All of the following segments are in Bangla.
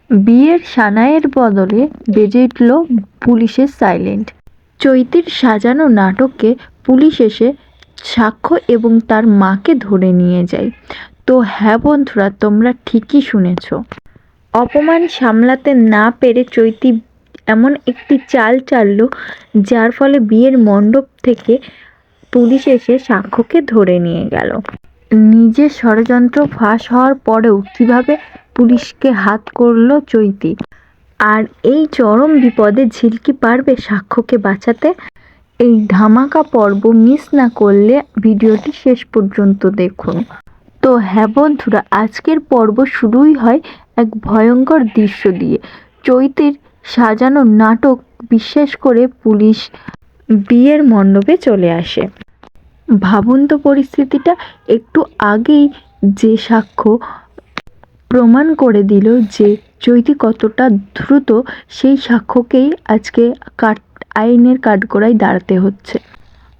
বিয়ের সানাইয়ের বদলে বেজে উঠল পুলিশের সাইলেন্ট। চৈতির সাজানো নাটকে পুলিশ এসে সাক্ষ্য এবং তার মাকে ধরে নিয়ে যায়। তো হ্যাঁ বন্ধুরা, তোমরা ঠিকই শুনেছ। অপমান সামলাতে না পেরে চৈতি এমন একটি চাল চালল, যার ফলে বিয়ের মণ্ডপ থেকে পুলিশ এসে সাক্ষ্যকে ধরে নিয়ে গেল। নিজের ষড়যন্ত্র ফাঁস হওয়ার পরেও কিভাবে পুলিশকে হাত করল চৈতি, আর এই চরম বিপদে ঝিলকি পারবে সাক্ষ্যকে বাঁচাতে? এই ধামাকা পর্ব মিস না করলে ভিডিওটি শেষ পর্যন্ত দেখুন। তো হ্যাঁ বন্ধুরা, আজকের পর্ব শুরুই হয় এক ভয়ঙ্কর দৃশ্য দিয়ে। চৈতির সাজানো নাটক বিশ্বাস করে পুলিশ বিয়ের মণ্ডপে চলে আসে। ভাবুন তো পরিস্থিতিটা। একটু আগেই যে সাক্ষ্য প্রমাণ করে দিল যে চৈতি কতটা দ্রুত, সেই সাক্ষ্যকেই আজকে আইনের কাঠগড়ায় দাঁড়াতে হচ্ছে।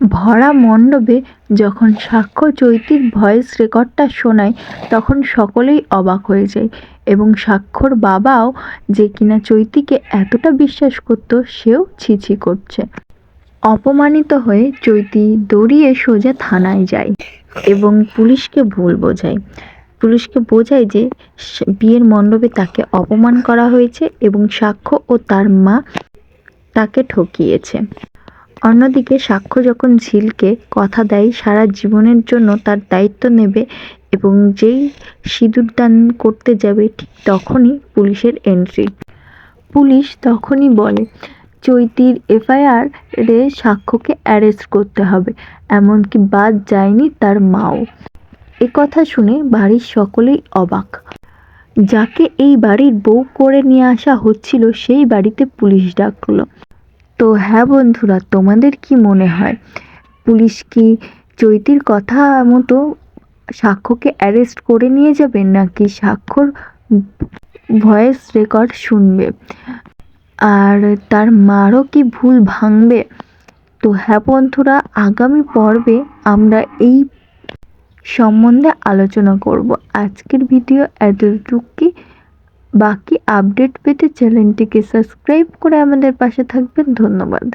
ভরা মণ্ডপে যখন সাক্ষ্য চৈতির ভয়েস রেকর্ডটা শোনায়, তখন সকলেই অবাক হয়ে যায় এবং সাক্ষ্যর বাবাও, যে কিনা চৈতিকে এতটা বিশ্বাস করত, সেও ছিছি করছে। অপমানিত হয়ে চৈতি দৌড়িয়ে সোজা থানায় যায় এবং পুলিশকে ভুল বোঝায়। পুলিশকে বোঝায় যে বিয়ের মণ্ডপে তাকে অপমান করা হয়েছে এবং সাক্ষ্য ও তার মা তাকে ঠকিয়েছে। অন্যদিকে সাক্ষ্য যখন ঝিলকে কথা দেয় সারা জীবনের জন্য তার দায়িত্ব নেবে এবং যেই সিঁদুরদান করতে যাবে, ঠিক তখনই পুলিশের এন্ট্রি। পুলিশ তখনই বলে চৈতির এফআইআর এ সাক্ষ্যকে অ্যারেস্ট করতে হবে, এমনকি বাদ যায়নি তার মাও। কথা শুনে বাড়ির সকলেই অবাক। যাকে এই বাড়ির বউ করে নিয়ে আসা হচ্ছিল, সেই বাড়িতে পুলিশ ডাকলো। তো হ্যাঁ বন্ধুরা, তোমাদের কি মনে হয়, পুলিশ কি চৈতির কথা মতো সাক্ষ্যকে অ্যারেস্ট করে নিয়ে যাবে, নাকি সাক্ষ্যর ভয়েস রেকর্ড শুনবে আর তার মারও কি ভুল ভাঙবে? তো হ্যাঁ বন্ধুরা, আগামী পর্বে আমরা এই সম্বন্ধে আলোচনা করব। আজকের ভিডিও এতটুকুই। বাকি আপডেট পেতে চ্যানেলটিকে সাবস্ক্রাইব করে আমাদের পাশে থাকবেন। ধন্যবাদ।